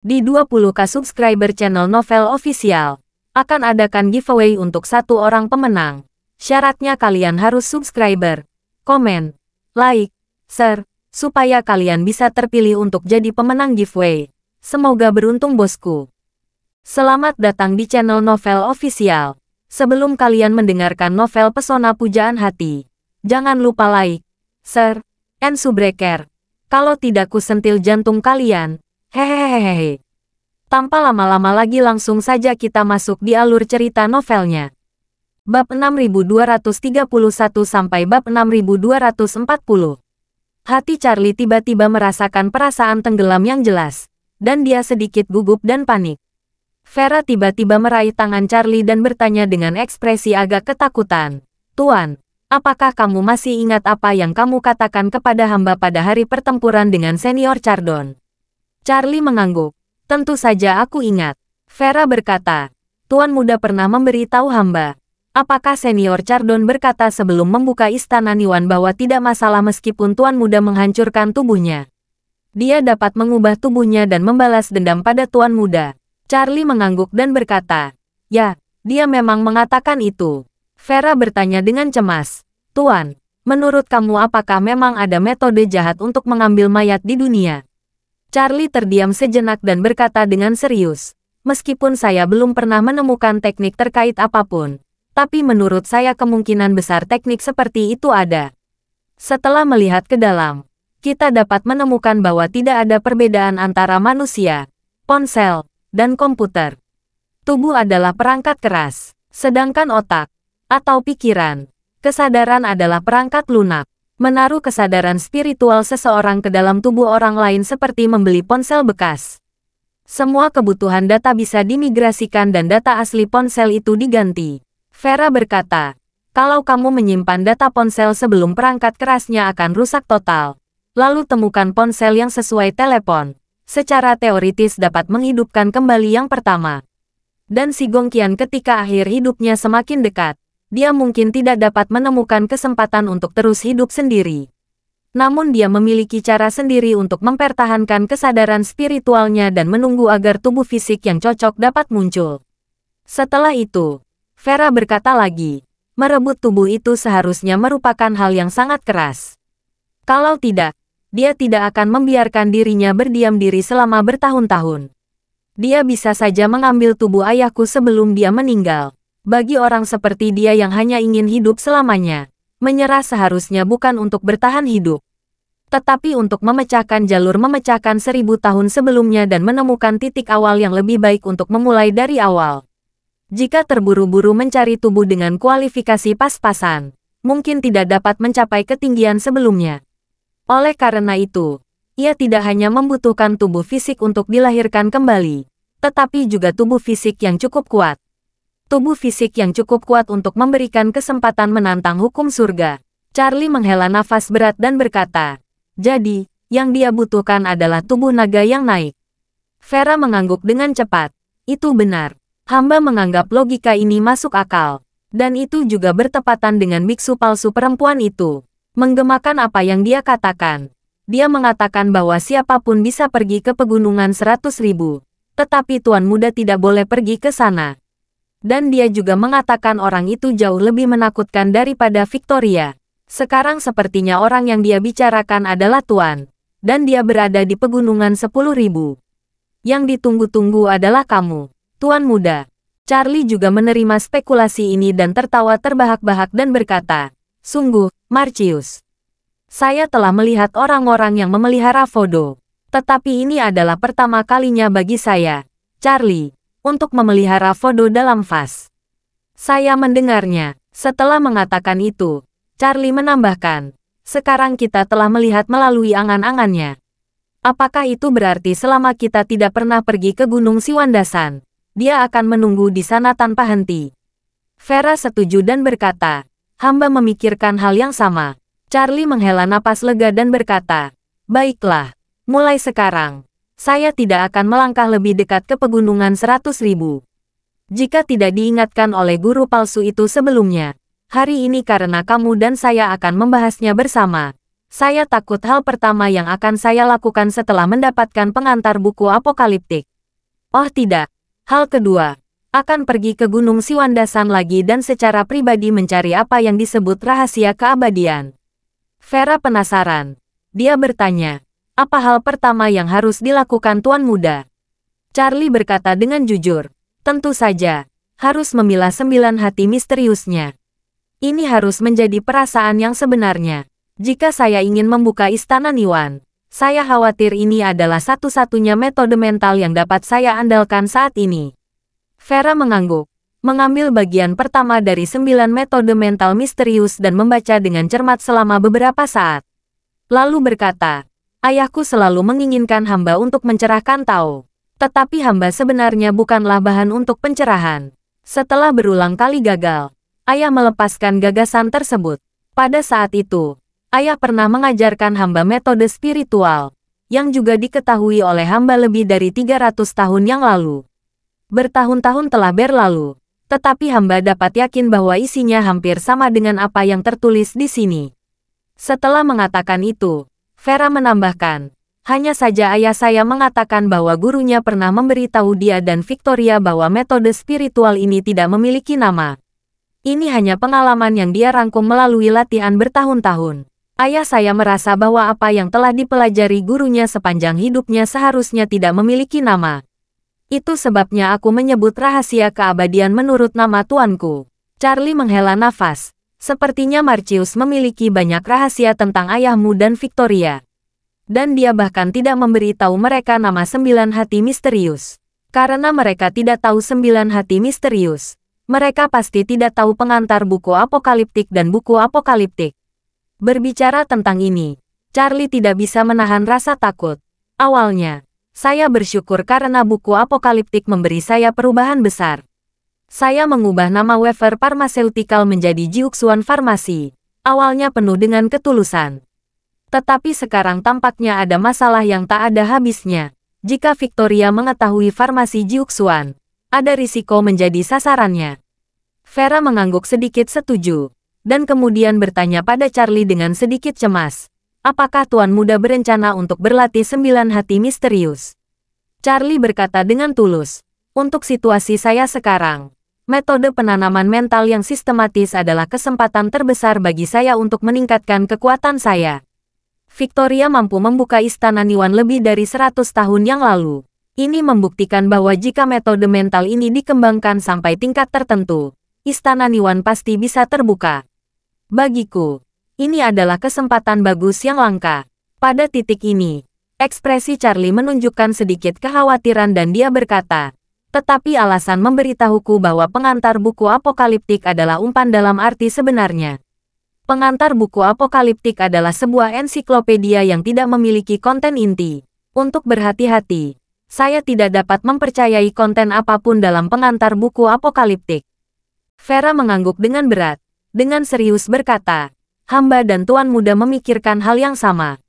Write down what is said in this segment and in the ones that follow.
Di 20k subscriber channel Novel Official, akan adakan giveaway untuk satu orang pemenang. Syaratnya kalian harus subscriber, komen, like, share, supaya kalian bisa terpilih untuk jadi pemenang giveaway. Semoga beruntung bosku. Selamat datang di channel Novel Official. Sebelum kalian mendengarkan novel Pesona Pujaan Hati, jangan lupa like, share, and subscribe. Kalau tidak kusentil jantung kalian. Hehehehe. Tanpa lama-lama lagi langsung saja kita masuk di alur cerita novelnya. Bab 6231 sampai bab 6240. Hati Charlie tiba-tiba merasakan perasaan tenggelam yang jelas, dan dia sedikit gugup dan panik. Vera tiba-tiba meraih tangan Charlie dan bertanya dengan ekspresi agak ketakutan. "Tuan, apakah kamu masih ingat apa yang kamu katakan kepada hamba pada hari pertempuran dengan Senior Chardon?" Charlie mengangguk. "Tentu saja aku ingat." Vera berkata, "Tuan muda pernah memberitahu hamba." Apakah Senior Chardon berkata sebelum membuka istana Niwan bahwa tidak masalah meskipun Tuan muda menghancurkan tubuhnya? Dia dapat mengubah tubuhnya dan membalas dendam pada Tuan muda. Charlie mengangguk dan berkata, "Ya, dia memang mengatakan itu." Vera bertanya dengan cemas, "Tuan, menurut kamu apakah memang ada metode jahat untuk mengambil mayat di dunia?" Charlie terdiam sejenak dan berkata dengan serius, "Meskipun saya belum pernah menemukan teknik terkait apapun, tapi menurut saya kemungkinan besar teknik seperti itu ada. Setelah melihat ke dalam, kita dapat menemukan bahwa tidak ada perbedaan antara manusia, ponsel, dan komputer. Tubuh adalah perangkat keras, sedangkan otak, atau pikiran, kesadaran adalah perangkat lunak. Menaruh kesadaran spiritual seseorang ke dalam tubuh orang lain seperti membeli ponsel bekas. Semua kebutuhan data bisa dimigrasikan dan data asli ponsel itu diganti." Vera berkata, "Kalau kamu menyimpan data ponsel sebelum perangkat kerasnya akan rusak total, lalu temukan ponsel yang sesuai telepon, secara teoritis dapat menghidupkan kembali yang pertama. Dan si Gongqian ketika akhir hidupnya semakin dekat, dia mungkin tidak dapat menemukan kesempatan untuk terus hidup sendiri. Namun dia memiliki cara sendiri untuk mempertahankan kesadaran spiritualnya dan menunggu agar tubuh fisik yang cocok dapat muncul." Setelah itu, Vera berkata lagi, "Merebut tubuh itu seharusnya merupakan hal yang sangat keras. Kalau tidak, dia tidak akan membiarkan dirinya berdiam diri selama bertahun-tahun. Dia bisa saja mengambil tubuh ayahku sebelum dia meninggal. Bagi orang seperti dia yang hanya ingin hidup selamanya, menyerah seharusnya bukan untuk bertahan hidup, tetapi untuk memecahkan jalur memecahkan 1000 tahun sebelumnya dan menemukan titik awal yang lebih baik untuk memulai dari awal. Jika terburu-buru mencari tubuh dengan kualifikasi pas-pasan, mungkin tidak dapat mencapai ketinggian sebelumnya. Oleh karena itu, ia tidak hanya membutuhkan tubuh fisik untuk dilahirkan kembali, tetapi juga tubuh fisik yang cukup kuat. Tubuh fisik yang cukup kuat untuk memberikan kesempatan menantang hukum surga." Charlie menghela nafas berat dan berkata, "Jadi, yang dia butuhkan adalah tubuh naga yang naik." Vera mengangguk dengan cepat. "Itu benar. Hamba menganggap logika ini masuk akal. Dan itu juga bertepatan dengan biksu palsu perempuan itu. Menggemakan apa yang dia katakan. Dia mengatakan bahwa siapapun bisa pergi ke pegunungan 100.000, tetapi Tuan Muda tidak boleh pergi ke sana. Dan dia juga mengatakan orang itu jauh lebih menakutkan daripada Victoria. Sekarang sepertinya orang yang dia bicarakan adalah Tuan. Dan dia berada di pegunungan 10.000. Yang ditunggu-tunggu adalah kamu, Tuan Muda." Charlie juga menerima spekulasi ini dan tertawa terbahak-bahak dan berkata, "Sungguh, Marcius. Saya telah melihat orang-orang yang memelihara Vodo. Tetapi ini adalah pertama kalinya bagi saya, Charlie, untuk memelihara Vodo dalam vas." Saya mendengarnya. Setelah mengatakan itu, Charlie menambahkan, "Sekarang kita telah melihat melalui angan-angannya. Apakah itu berarti selama kita tidak pernah pergi ke Gunung Siwandasan, dia akan menunggu di sana tanpa henti?" Vera setuju dan berkata, "Hamba memikirkan hal yang sama." Charlie menghela napas lega dan berkata, "Baiklah, mulai sekarang, saya tidak akan melangkah lebih dekat ke pegunungan 100.000. Jika tidak diingatkan oleh guru palsu itu sebelumnya, hari ini karena kamu dan saya akan membahasnya bersama. Saya takut hal pertama yang akan saya lakukan setelah mendapatkan pengantar buku apokaliptik. Oh tidak. Hal kedua, akan pergi ke Gunung Siwandasan lagi dan secara pribadi mencari apa yang disebut rahasia keabadian. Vera penasaran. Dia bertanya, apa hal pertama yang harus dilakukan Tuan Muda? Charlie berkata dengan jujur, tentu saja, harus memilah 9 hati misteriusnya. Ini harus menjadi perasaan yang sebenarnya. Jika saya ingin membuka Istana Niwan, saya khawatir ini adalah satu-satunya metode mental yang dapat saya andalkan saat ini. Vera mengangguk, mengambil bagian pertama dari 9 metode mental misterius dan membaca dengan cermat selama beberapa saat. Lalu berkata, ayahku selalu menginginkan hamba untuk mencerahkan Tao. Tetapi hamba sebenarnya bukanlah bahan untuk pencerahan. Setelah berulang kali gagal, ayah melepaskan gagasan tersebut. Pada saat itu, ayah pernah mengajarkan hamba metode spiritual, yang juga diketahui oleh hamba lebih dari 300 tahun yang lalu. Bertahun-tahun telah berlalu, tetapi hamba dapat yakin bahwa isinya hampir sama dengan apa yang tertulis di sini. Setelah mengatakan itu, Vera menambahkan, hanya saja ayah saya mengatakan bahwa gurunya pernah memberitahu dia dan Victoria bahwa metode spiritual ini tidak memiliki nama. Ini hanya pengalaman yang dia rangkum melalui latihan bertahun-tahun. Ayah saya merasa bahwa apa yang telah dipelajari gurunya sepanjang hidupnya seharusnya tidak memiliki nama. Itu sebabnya aku menyebut rahasia keabadian menurut nama tuanku. Charlie menghela nafas. Sepertinya Marcius memiliki banyak rahasia tentang ayahmu dan Victoria. Dan dia bahkan tidak memberitahu mereka nama 9 hati misterius. Karena mereka tidak tahu 9 hati misterius, mereka pasti tidak tahu pengantar buku apokaliptik dan buku apokaliptik. Berbicara tentang ini, Charlie tidak bisa menahan rasa takut. Awalnya, saya bersyukur karena buku apokaliptik memberi saya perubahan besar. Saya mengubah nama Wafer Pharmaceutical menjadi Jiuxuan Farmasi. Awalnya penuh dengan ketulusan. Tetapi sekarang tampaknya ada masalah yang tak ada habisnya. Jika Victoria mengetahui farmasi Jiuxuan, ada risiko menjadi sasarannya. Vera mengangguk sedikit setuju, dan kemudian bertanya pada Charlie dengan sedikit cemas. Apakah Tuan Muda berencana untuk berlatih 9 hati misterius? Charlie berkata dengan tulus, untuk situasi saya sekarang, metode penanaman mental yang sistematis adalah kesempatan terbesar bagi saya untuk meningkatkan kekuatan saya. Victoria mampu membuka Istana Niwan lebih dari 100 tahun yang lalu. Ini membuktikan bahwa jika metode mental ini dikembangkan sampai tingkat tertentu, Istana Niwan pasti bisa terbuka. Bagiku, ini adalah kesempatan bagus yang langka. Pada titik ini, ekspresi Charlie menunjukkan sedikit kekhawatiran dan dia berkata, tetapi alasan memberitahuku bahwa pengantar buku apokaliptik adalah umpan dalam arti sebenarnya. Pengantar buku apokaliptik adalah sebuah ensiklopedia yang tidak memiliki konten inti. Untuk berhati-hati, saya tidak dapat mempercayai konten apapun dalam pengantar buku apokaliptik. Vera mengangguk dengan berat. Dengan serius berkata, hamba dan Tuan Muda memikirkan hal yang sama.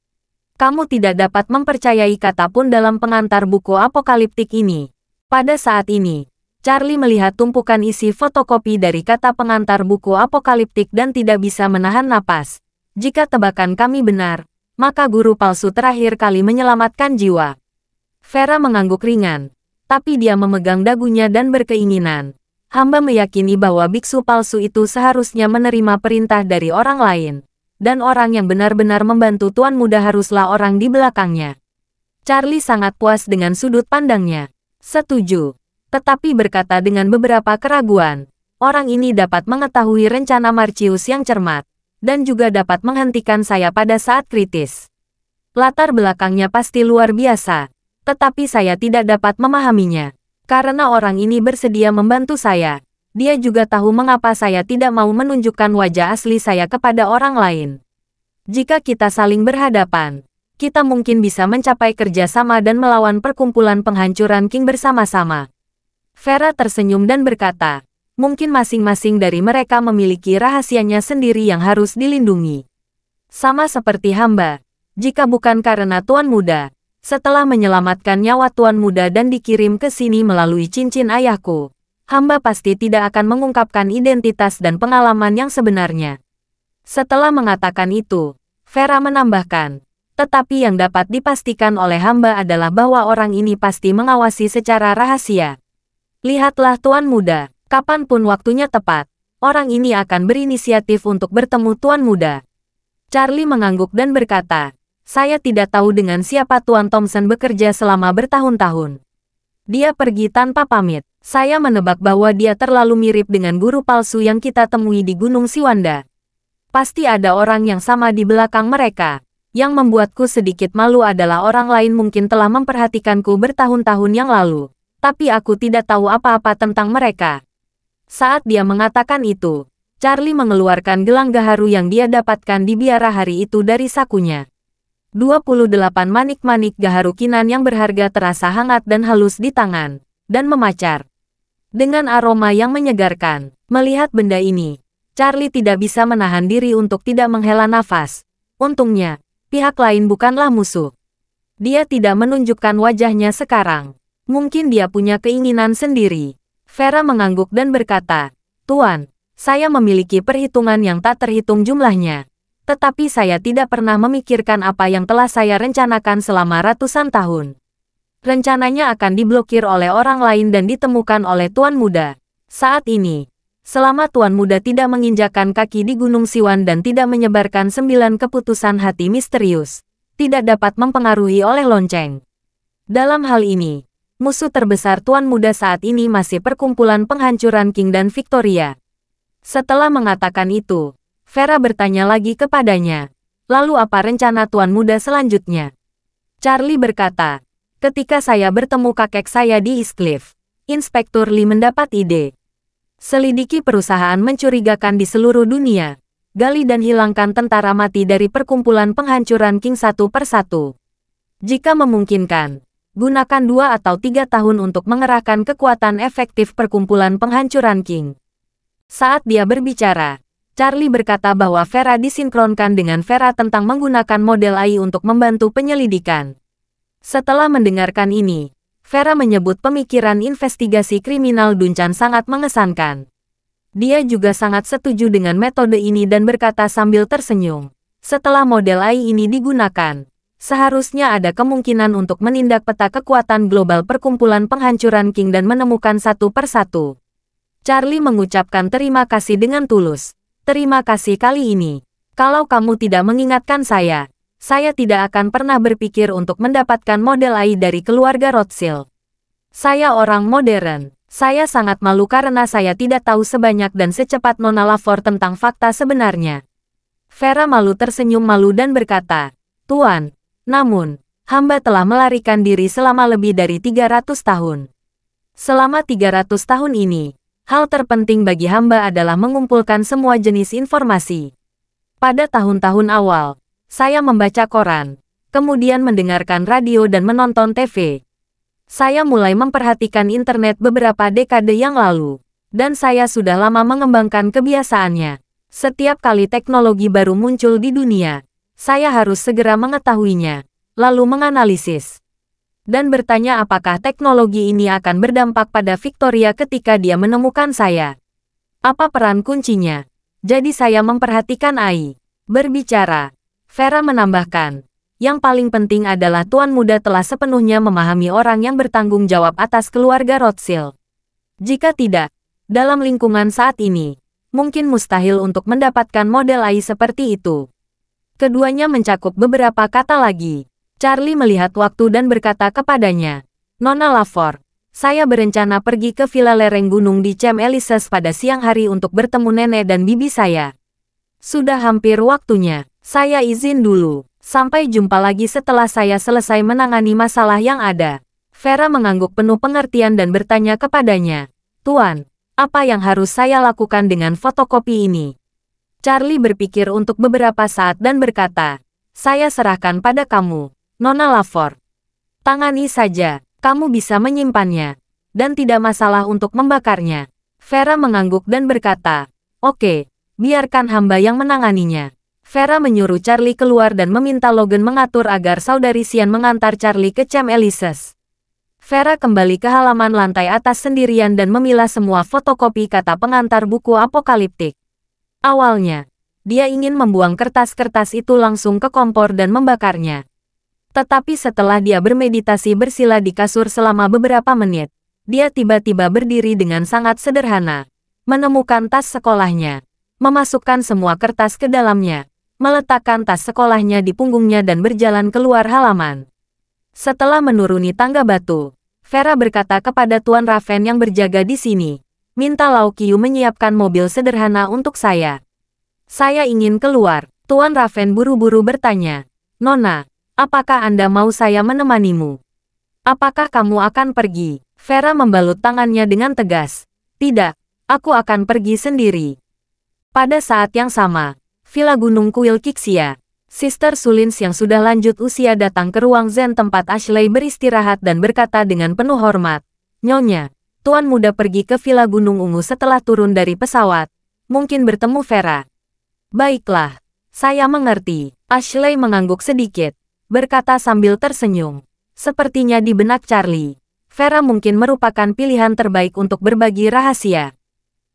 Kamu tidak dapat mempercayai kata pun dalam pengantar buku apokaliptik ini. Pada saat ini, Charlie melihat tumpukan isi fotokopi dari kata pengantar buku apokaliptik dan tidak bisa menahan napas. Jika tebakan kami benar, maka guru palsu terakhir kali menyelamatkan jiwa. Vera mengangguk ringan, tapi dia memegang dagunya dan berkeinginan. Hamba meyakini bahwa biksu palsu itu seharusnya menerima perintah dari orang lain. Dan orang yang benar-benar membantu Tuan Muda haruslah orang di belakangnya. Charlie sangat puas dengan sudut pandangnya. Setuju. Tetapi berkata dengan beberapa keraguan, orang ini dapat mengetahui rencana Marcius yang cermat, dan juga dapat menghentikan saya pada saat kritis. Latar belakangnya pasti luar biasa, tetapi saya tidak dapat memahaminya. Karena orang ini bersedia membantu saya, dia juga tahu mengapa saya tidak mau menunjukkan wajah asli saya kepada orang lain. Jika kita saling berhadapan, kita mungkin bisa mencapai kerjasama dan melawan perkumpulan penghancuran King bersama-sama. Vera tersenyum dan berkata, mungkin masing-masing dari mereka memiliki rahasianya sendiri yang harus dilindungi. Sama seperti hamba, jika bukan karena Tuan Muda, setelah menyelamatkan nyawa Tuan Muda dan dikirim ke sini melalui cincin ayahku, hamba pasti tidak akan mengungkapkan identitas dan pengalaman yang sebenarnya. Setelah mengatakan itu, Vera menambahkan. Tetapi yang dapat dipastikan oleh hamba adalah bahwa orang ini pasti mengawasi secara rahasia. Lihatlah Tuan Muda, kapanpun waktunya tepat, orang ini akan berinisiatif untuk bertemu Tuan Muda. Charlie mengangguk dan berkata, saya tidak tahu dengan siapa Tuan Thompson bekerja selama bertahun-tahun. Dia pergi tanpa pamit. Saya menebak bahwa dia terlalu mirip dengan guru palsu yang kita temui di Gunung Siwanda. Pasti ada orang yang sama di belakang mereka. Yang membuatku sedikit malu adalah orang lain mungkin telah memperhatikanku bertahun-tahun yang lalu. Tapi aku tidak tahu apa-apa tentang mereka. Saat dia mengatakan itu, Charlie mengeluarkan gelang gaharu yang dia dapatkan di biara hari itu dari sakunya. 28 manik-manik gaharu kinan yang berharga terasa hangat dan halus di tangan, dan memacar. Dengan aroma yang menyegarkan, melihat benda ini, Charlie tidak bisa menahan diri untuk tidak menghela nafas. Untungnya, pihak lain bukanlah musuh. Dia tidak menunjukkan wajahnya sekarang. Mungkin dia punya keinginan sendiri. Vera mengangguk dan berkata, Tuan, saya memiliki perhitungan yang tak terhitung jumlahnya. Tetapi saya tidak pernah memikirkan apa yang telah saya rencanakan selama ratusan tahun. Rencananya akan diblokir oleh orang lain dan ditemukan oleh Tuan Muda. Saat ini, selama Tuan Muda tidak menginjakkan kaki di Gunung Siwan dan tidak menyebarkan 9 keputusan hati misterius, tidak dapat mempengaruhi oleh lonceng. Dalam hal ini, musuh terbesar Tuan Muda saat ini masih perkumpulan penghancuran King dan Victoria. Setelah mengatakan itu, Vera bertanya lagi kepadanya, lalu apa rencana Tuan Muda selanjutnya? Charlie berkata, ketika saya bertemu kakek saya di Eastcliff, Inspektur Lee mendapat ide. Selidiki perusahaan mencurigakan di seluruh dunia. Gali dan hilangkan tentara mati dari perkumpulan penghancuran King satu persatu. Jika memungkinkan, gunakan 2 atau 3 tahun untuk mengerahkan kekuatan efektif perkumpulan penghancuran King. Saat dia berbicara, Charlie berkata bahwa Vera disinkronkan dengan Vera tentang menggunakan model AI untuk membantu penyelidikan. Setelah mendengarkan ini, Vera menyebut pemikiran investigasi kriminal Duncan sangat mengesankan. Dia juga sangat setuju dengan metode ini dan berkata sambil tersenyum, setelah model AI ini digunakan, seharusnya ada kemungkinan untuk menindak peta kekuatan global perkumpulan penghancuran King dan menemukan satu persatu. Charlie mengucapkan terima kasih dengan tulus. Terima kasih kali ini. Kalau kamu tidak mengingatkan saya tidak akan pernah berpikir untuk mendapatkan model AI dari keluarga Rothschild. Saya orang modern. Saya sangat malu karena saya tidak tahu sebanyak dan secepat Nona Lavore tentang fakta sebenarnya. Vera malu tersenyum malu dan berkata, Tuan, namun, hamba telah melarikan diri selama lebih dari 300 tahun. Selama 300 tahun ini, hal terpenting bagi hamba adalah mengumpulkan semua jenis informasi. Pada tahun-tahun awal, saya membaca koran, kemudian mendengarkan radio dan menonton TV. Saya mulai memperhatikan internet beberapa dekade yang lalu, dan saya sudah lama mengembangkan kebiasaannya. Setiap kali teknologi baru muncul di dunia, saya harus segera mengetahuinya, lalu menganalisis. Dan bertanya apakah teknologi ini akan berdampak pada Victoria ketika dia menemukan saya. Apa peran kuncinya? Jadi saya memperhatikan AI. Berbicara, Vera menambahkan, yang paling penting adalah Tuan Muda telah sepenuhnya memahami orang yang bertanggung jawab atas keluarga Rothschild. Jika tidak, dalam lingkungan saat ini, mungkin mustahil untuk mendapatkan model AI seperti itu. Keduanya mencakup beberapa kata lagi. Charlie melihat waktu dan berkata kepadanya, Nona Lavore, saya berencana pergi ke villa lereng gunung di Champs-Élysées pada siang hari untuk bertemu nenek dan bibi saya. Sudah hampir waktunya, saya izin dulu. Sampai jumpa lagi setelah saya selesai menangani masalah yang ada. Vera mengangguk penuh pengertian dan bertanya kepadanya, Tuan, apa yang harus saya lakukan dengan fotokopi ini? Charlie berpikir untuk beberapa saat dan berkata, saya serahkan pada kamu, Nona Lavore. Tangani saja, kamu bisa menyimpannya, dan tidak masalah untuk membakarnya. Vera mengangguk dan berkata, oke, biarkan hamba yang menanganinya. Vera menyuruh Charlie keluar dan meminta Logan mengatur agar saudari Xian mengantar Charlie ke Champs-Élysées. Vera kembali ke halaman lantai atas sendirian dan memilah semua fotokopi kata pengantar buku apokaliptik. Awalnya, Dia ingin membuang kertas-kertas itu langsung ke kompor dan membakarnya. Tetapi setelah dia bermeditasi bersila di kasur selama beberapa menit, dia tiba-tiba berdiri dengan sangat sederhana, menemukan tas sekolahnya, memasukkan semua kertas ke dalamnya, meletakkan tas sekolahnya di punggungnya dan berjalan keluar halaman. Setelah menuruni tangga batu, Vera berkata kepada Tuan Raven yang berjaga di sini, minta Lao Qiu menyiapkan mobil sederhana untuk saya. Saya ingin keluar. Tuan Raven buru-buru bertanya, Nona, apakah Anda mau saya menemanimu? Apakah kamu akan pergi? Vera membalut tangannya dengan tegas. Tidak, aku akan pergi sendiri. Pada saat yang sama, Villa Gunung Kuil Qixia, Sister Sulins yang sudah lanjut usia datang ke ruang Zen tempat Ashley beristirahat dan berkata dengan penuh hormat, Nyonya, Tuan Muda pergi ke Villa Gunung Ungu setelah turun dari pesawat, mungkin bertemu Vera. Baiklah, saya mengerti. Ashley mengangguk sedikit, berkata sambil tersenyum. Sepertinya di benak Charlie, Vera mungkin merupakan pilihan terbaik untuk berbagi rahasia.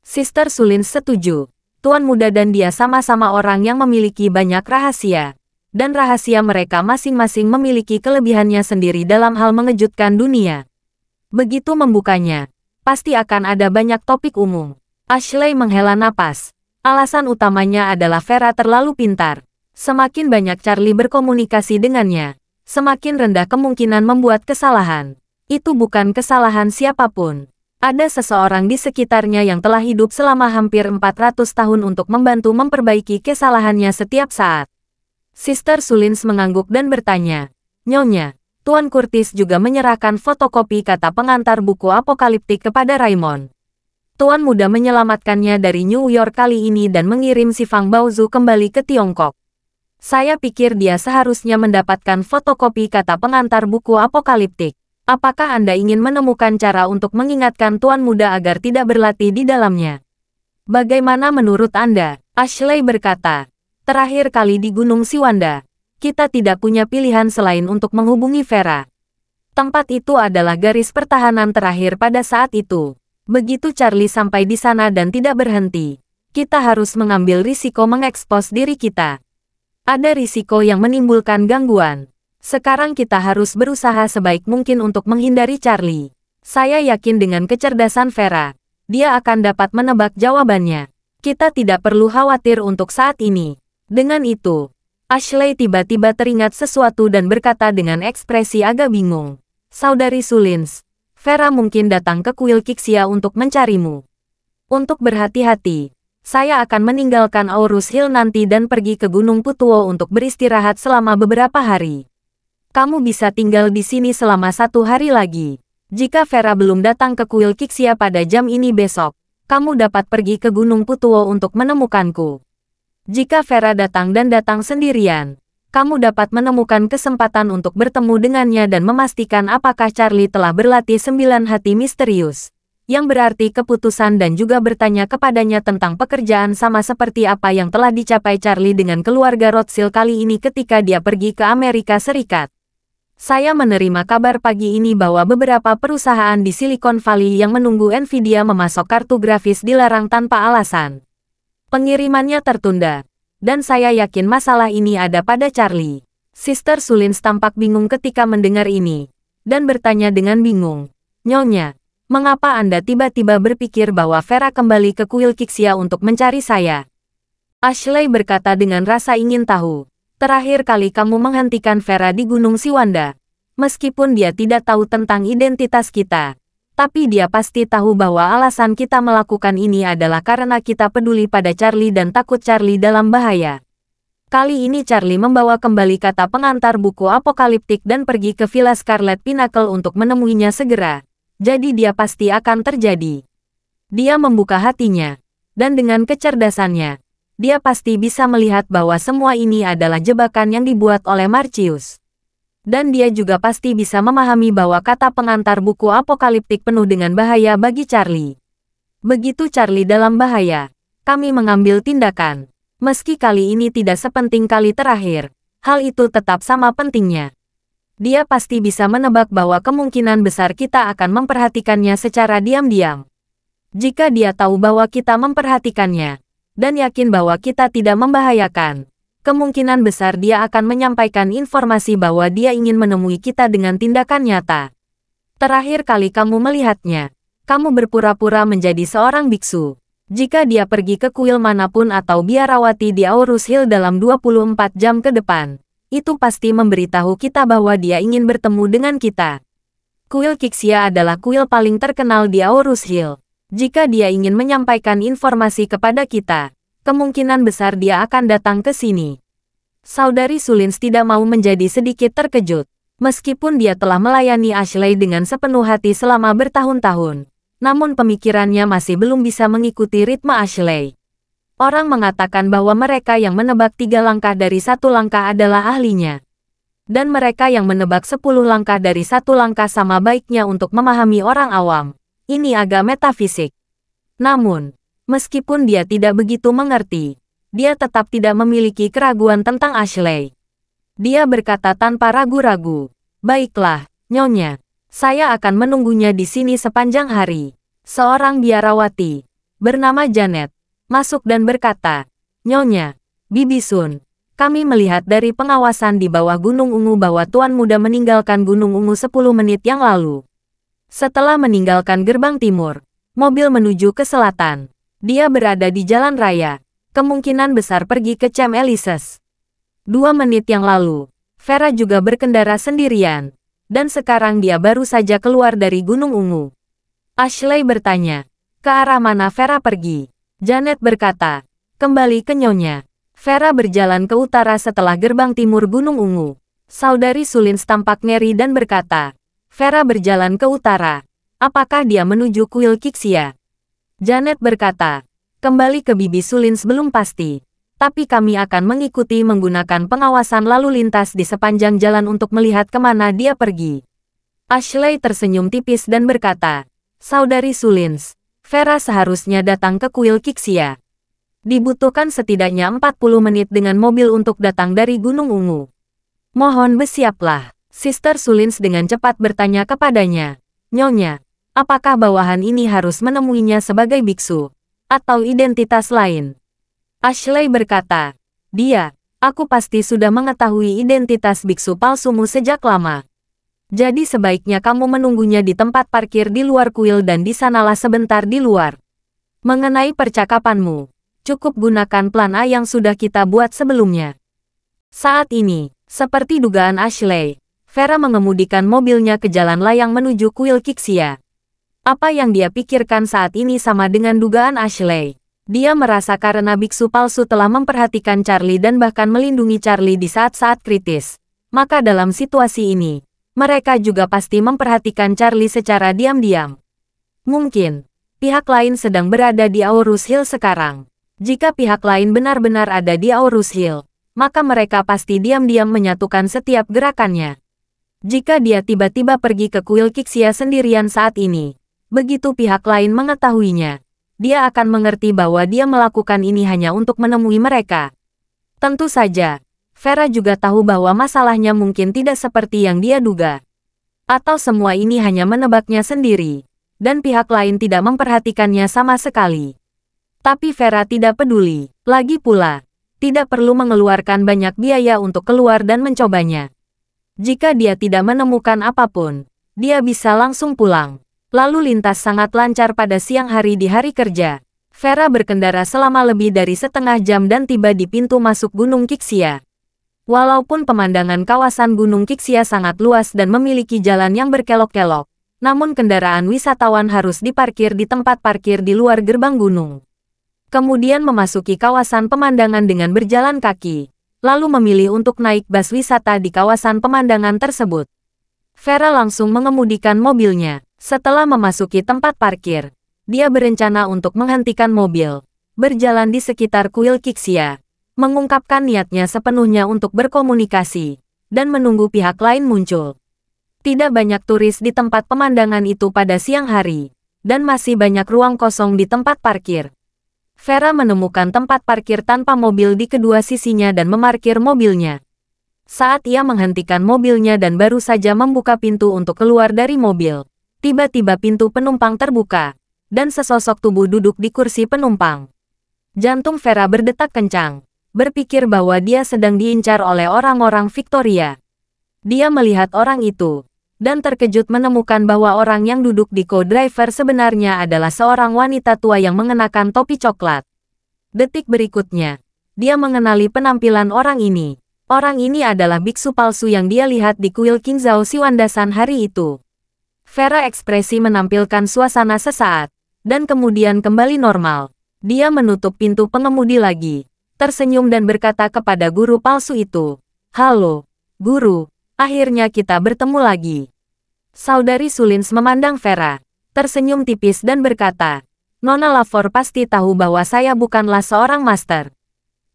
Sister Sulins setuju. Tuan Muda dan dia sama-sama orang yang memiliki banyak rahasia. Dan rahasia mereka masing-masing memiliki kelebihannya sendiri dalam hal mengejutkan dunia. Begitu membukanya, pasti akan ada banyak topik umum. Ashley menghela napas. Alasan utamanya adalah Vera terlalu pintar. Semakin banyak Charlie berkomunikasi dengannya, semakin rendah kemungkinan membuat kesalahan. Itu bukan kesalahan siapapun. Ada seseorang di sekitarnya yang telah hidup selama hampir 400 tahun untuk membantu memperbaiki kesalahannya setiap saat. Sister Sulins mengangguk dan bertanya, Nyonya, Tuan Curtis juga menyerahkan fotokopi kata pengantar buku apokaliptik kepada Raymond. Tuan Muda menyelamatkannya dari New York kali ini dan mengirim si Fang Baozu kembali ke Tiongkok. Saya pikir dia seharusnya mendapatkan fotokopi kata pengantar buku apokaliptik. Apakah Anda ingin menemukan cara untuk mengingatkan Tuan Muda agar tidak berlatih di dalamnya? Bagaimana menurut Anda? Ashley berkata, terakhir kali di Gunung Siwanda, kita tidak punya pilihan selain untuk menghubungi Vera. Tempat itu adalah garis pertahanan terakhir pada saat itu. Begitu Charlie sampai di sana dan tidak berhenti, kita harus mengambil risiko mengekspos diri kita. Ada risiko yang menimbulkan gangguan. Sekarang kita harus berusaha sebaik mungkin untuk menghindari Charlie. Saya yakin dengan kecerdasan Vera, dia akan dapat menebak jawabannya. Kita tidak perlu khawatir untuk saat ini. Dengan itu, Ashley tiba-tiba teringat sesuatu dan berkata dengan ekspresi agak bingung. Saudari Sulins, Vera mungkin datang ke kuil Qixia untuk mencarimu. Untuk berhati-hati, saya akan meninggalkan Aurus Hill nanti dan pergi ke Gunung Putuo untuk beristirahat selama beberapa hari. Kamu bisa tinggal di sini selama 1 hari lagi. Jika Vera belum datang ke kuil Qixia pada jam ini besok, kamu dapat pergi ke Gunung Putuo untuk menemukanku. Jika Vera datang dan datang sendirian, kamu dapat menemukan kesempatan untuk bertemu dengannya dan memastikan apakah Charlie telah berlatih 9 hati misterius, yang berarti keputusan dan juga bertanya kepadanya tentang pekerjaan sama seperti apa yang telah dicapai Charlie dengan keluarga Rothschild kali ini ketika dia pergi ke Amerika Serikat. Saya menerima kabar pagi ini bahwa beberapa perusahaan di Silicon Valley yang menunggu Nvidia memasok kartu grafis dilarang tanpa alasan. Pengirimannya tertunda, dan saya yakin masalah ini ada pada Charlie. Sister Sulins tampak bingung ketika mendengar ini, dan bertanya dengan bingung, Nyonya, mengapa Anda tiba-tiba berpikir bahwa Vera kembali ke kuil Qixia untuk mencari saya? Ashley berkata dengan rasa ingin tahu. Terakhir kali kamu menghentikan Vera di Gunung Siwanda. Meskipun dia tidak tahu tentang identitas kita, tapi dia pasti tahu bahwa alasan kita melakukan ini adalah karena kita peduli pada Charlie dan takut Charlie dalam bahaya. Kali ini Charlie membawa kembali kata pengantar buku apokaliptik dan pergi ke Villa Scarlet Pinnacle untuk menemuinya segera. Jadi dia pasti akan terjadi. Dia membuka hatinya, dan dengan kecerdasannya, dia pasti bisa melihat bahwa semua ini adalah jebakan yang dibuat oleh Marcius. Dan dia juga pasti bisa memahami bahwa kata pengantar buku apokaliptik penuh dengan bahaya bagi Charlie. Begitu Charlie dalam bahaya, kami mengambil tindakan. Meski kali ini tidak sepenting kali terakhir, hal itu tetap sama pentingnya. Dia pasti bisa menebak bahwa kemungkinan besar kita akan memperhatikannya secara diam-diam. Jika dia tahu bahwa kita memperhatikannya, dan yakin bahwa kita tidak membahayakan, kemungkinan besar dia akan menyampaikan informasi bahwa dia ingin menemui kita dengan tindakan nyata. Terakhir kali kamu melihatnya, kamu berpura-pura menjadi seorang biksu. Jika dia pergi ke kuil manapun atau biarawati di Aurus Hill dalam 24 jam ke depan, itu pasti memberitahu kita bahwa dia ingin bertemu dengan kita. Kuil Qixia adalah kuil paling terkenal di Aurus Hill. Jika dia ingin menyampaikan informasi kepada kita, kemungkinan besar dia akan datang ke sini. Saudari Sulins tidak mau menjadi sedikit terkejut. Meskipun dia telah melayani Ashley dengan sepenuh hati selama bertahun-tahun, namun pemikirannya masih belum bisa mengikuti ritme Ashley. Orang mengatakan bahwa mereka yang menebak 3 langkah dari 1 langkah adalah ahlinya. Dan mereka yang menebak 10 langkah dari 1 langkah sama baiknya untuk memahami orang awam. Ini agak metafisik. Namun, meskipun dia tidak begitu mengerti, dia tetap tidak memiliki keraguan tentang Ashley. Dia berkata tanpa ragu-ragu, "Baiklah, Nyonya. Saya akan menunggunya di sini sepanjang hari." Seorang biarawati, bernama Janet, masuk dan berkata, "Nyonya, Bibi Sun, kami melihat dari pengawasan di bawah Gunung Ungu bahwa Tuan Muda meninggalkan Gunung Ungu 10 menit yang lalu. Setelah meninggalkan gerbang timur, mobil menuju ke selatan. Dia berada di jalan raya, kemungkinan besar pergi ke Champ Elises. 2 menit yang lalu, Vera juga berkendara sendirian, dan sekarang dia baru saja keluar dari Gunung Ungu." Ashley bertanya, "Ke arah mana Vera pergi?" Janet berkata, "Kembali ke Nyonya." Vera berjalan ke utara setelah gerbang timur Gunung Ungu. Saudari Sulins tampak ngeri dan berkata, "Vera berjalan ke utara. Apakah dia menuju kuil Qixia?" Janet berkata, "Kembali ke Bibi Sulins belum pasti. Tapi kami akan mengikuti menggunakan pengawasan lalu lintas di sepanjang jalan untuk melihat kemana dia pergi." Ashley tersenyum tipis dan berkata, "Saudari Sulins, Vera seharusnya datang ke kuil Qixia. Dibutuhkan setidaknya 40 menit dengan mobil untuk datang dari Gunung Ungu. Mohon bersiaplah." Sister Sulins dengan cepat bertanya kepadanya, "Nyonya, apakah bawahan ini harus menemuinya sebagai biksu? Atau identitas lain?" Ashley berkata, Aku pasti sudah mengetahui identitas biksu palsumu sejak lama. Jadi sebaiknya kamu menunggunya di tempat parkir di luar kuil dan di sanalah sebentar di luar. Mengenai percakapanmu, cukup gunakan plan A yang sudah kita buat sebelumnya." Saat ini, seperti dugaan Ashley, Vera mengemudikan mobilnya ke jalan layang menuju kuil Qixia. Apa yang dia pikirkan saat ini sama dengan dugaan Ashley. Dia merasa karena biksu palsu telah memperhatikan Charlie dan bahkan melindungi Charlie di saat-saat kritis, maka dalam situasi ini, mereka juga pasti memperhatikan Charlie secara diam-diam. Mungkin, pihak lain sedang berada di Aurus Hill sekarang. Jika pihak lain benar-benar ada di Aurus Hill, maka mereka pasti diam-diam menyatukan setiap gerakannya. Jika dia tiba-tiba pergi ke kuil Qixia sendirian saat ini, begitu pihak lain mengetahuinya, dia akan mengerti bahwa dia melakukan ini hanya untuk menemui mereka. Tentu saja, Vera juga tahu bahwa masalahnya mungkin tidak seperti yang dia duga. Atau semua ini hanya menebaknya sendiri, dan pihak lain tidak memperhatikannya sama sekali. Tapi Vera tidak peduli. Lagi pula, tidak perlu mengeluarkan banyak biaya untuk keluar dan mencobanya. Jika dia tidak menemukan apapun, dia bisa langsung pulang. Lalu lintas sangat lancar pada siang hari di hari kerja. Vera berkendara selama lebih dari setengah jam dan tiba di pintu masuk Gunung Qixia. Walaupun pemandangan kawasan Gunung Qixia sangat luas dan memiliki jalan yang berkelok-kelok, namun kendaraan wisatawan harus diparkir di tempat parkir di luar gerbang gunung. Kemudian memasuki kawasan pemandangan dengan berjalan kaki, lalu memilih untuk naik bus wisata di kawasan pemandangan tersebut. Vera langsung mengemudikan mobilnya. Setelah memasuki tempat parkir, dia berencana untuk menghentikan mobil, berjalan di sekitar kuil Qixia, mengungkapkan niatnya sepenuhnya untuk berkomunikasi, dan menunggu pihak lain muncul. Tidak banyak turis di tempat pemandangan itu pada siang hari, dan masih banyak ruang kosong di tempat parkir. Vera menemukan tempat parkir tanpa mobil di kedua sisinya dan memarkir mobilnya. Saat ia menghentikan mobilnya dan baru saja membuka pintu untuk keluar dari mobil, tiba-tiba pintu penumpang terbuka, dan sesosok tubuh duduk di kursi penumpang. Jantung Vera berdetak kencang, berpikir bahwa dia sedang diincar oleh orang-orang Victoria. Dia melihat orang itu, dan terkejut menemukan bahwa orang yang duduk di co-driver sebenarnya adalah seorang wanita tua yang mengenakan topi coklat. Detik berikutnya, dia mengenali penampilan orang ini. Orang ini adalah biksu palsu yang dia lihat di kuil Qingzhou Xiwandasan hari itu. Vera ekspresi menampilkan suasana sesaat, dan kemudian kembali normal. Dia menutup pintu pengemudi lagi, tersenyum dan berkata kepada guru palsu itu, "Halo, guru, akhirnya kita bertemu lagi." Saudari Sulins memandang Vera, tersenyum tipis dan berkata, "Nona Lavor pasti tahu bahwa saya bukanlah seorang master.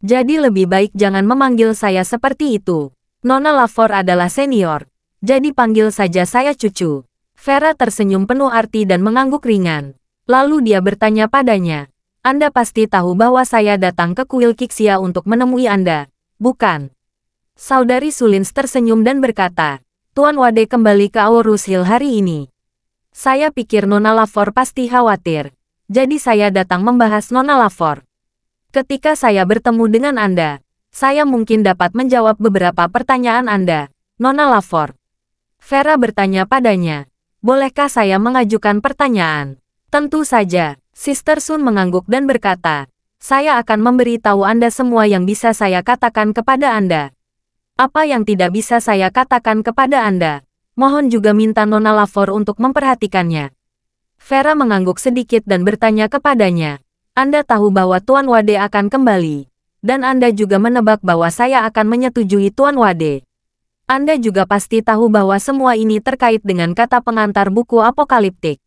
Jadi lebih baik jangan memanggil saya seperti itu. Nona Lavor adalah senior, jadi panggil saja saya cucu." Vera tersenyum penuh arti dan mengangguk ringan. Lalu dia bertanya padanya, "Anda pasti tahu bahwa saya datang ke kuil Qixia untuk menemui Anda, bukan?" Saudari Sulins tersenyum dan berkata, "Tuan Wade kembali ke Aurus Hill hari ini. Saya pikir Nona Lavor pasti khawatir, jadi saya datang membahas Nona Lavor. Ketika saya bertemu dengan Anda, saya mungkin dapat menjawab beberapa pertanyaan Anda, Nona Lavor." Vera bertanya padanya, "Bolehkah saya mengajukan pertanyaan?" "Tentu saja." Sister Sun mengangguk dan berkata, "Saya akan memberitahu Anda semua yang bisa saya katakan kepada Anda. Apa yang tidak bisa saya katakan kepada Anda, mohon juga minta Nona Lavor untuk memperhatikannya." Vera mengangguk sedikit dan bertanya kepadanya, "Anda tahu bahwa Tuan Wade akan kembali, dan Anda juga menebak bahwa saya akan menyetujui Tuan Wade. Anda juga pasti tahu bahwa semua ini terkait dengan kata pengantar buku apokaliptik.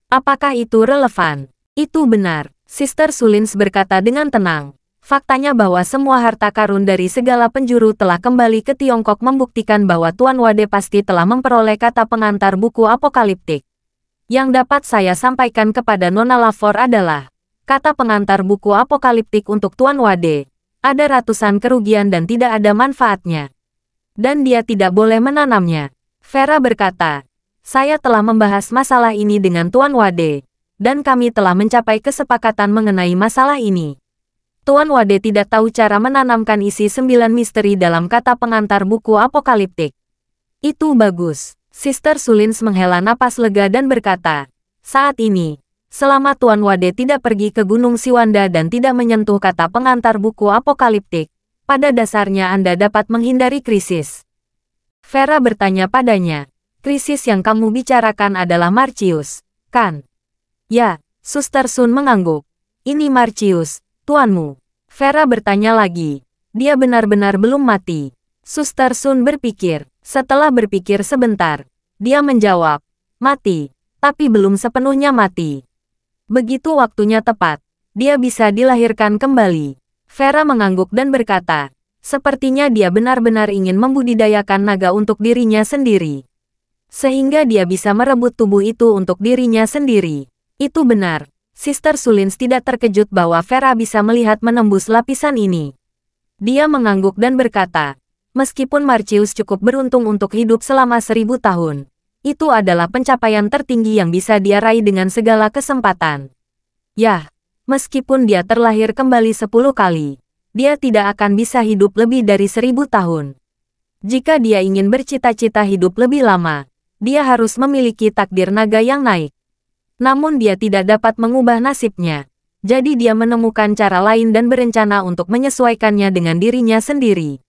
Apakah itu relevan?" "Itu benar," Sister Sulins berkata dengan tenang. "Faktanya bahwa semua harta karun dari segala penjuru telah kembali ke Tiongkok membuktikan bahwa Tuan Wade pasti telah memperoleh kata pengantar buku apokaliptik. Yang dapat saya sampaikan kepada Nona Lavor adalah, kata pengantar buku apokaliptik untuk Tuan Wade, ada ratusan kerugian dan tidak ada manfaatnya. Dan dia tidak boleh menanamnya." Vera berkata, "Saya telah membahas masalah ini dengan Tuan Wade, dan kami telah mencapai kesepakatan mengenai masalah ini. Tuan Wade tidak tahu cara menanamkan isi 9 misteri dalam kata pengantar buku apokaliptik." "Itu bagus." Sister Sulins menghela napas lega dan berkata, "Saat ini, selama Tuan Wade tidak pergi ke Gunung Siwanda dan tidak menyentuh kata pengantar buku apokaliptik, pada dasarnya Anda dapat menghindari krisis." Vera bertanya padanya, "Krisis yang kamu bicarakan adalah Marcius, kan?" "Ya," Suster Sun mengangguk. "Ini Marcius, tuanmu." Vera bertanya lagi, "Dia benar-benar belum mati?" Suster Sun berpikir. Setelah berpikir sebentar, dia menjawab, "Mati, tapi belum sepenuhnya mati. Begitu waktunya tepat, dia bisa dilahirkan kembali." Vera mengangguk dan berkata, "Sepertinya dia benar-benar ingin membudidayakan naga untuk dirinya sendiri. Sehingga dia bisa merebut tubuh itu untuk dirinya sendiri." "Itu benar." Sister Sulins tidak terkejut bahwa Vera bisa melihat menembus lapisan ini. Dia mengangguk dan berkata, "Meskipun Marcius cukup beruntung untuk hidup selama 1000 tahun, itu adalah pencapaian tertinggi yang bisa dia raih dengan segala kesempatan. Yah, meskipun dia terlahir kembali 10 kali, dia tidak akan bisa hidup lebih dari 1000 tahun. Jika dia ingin bercita-cita hidup lebih lama, dia harus memiliki takdir naga yang naik. Namun dia tidak dapat mengubah nasibnya, jadi dia menemukan cara lain dan berencana untuk menyesuaikannya dengan dirinya sendiri.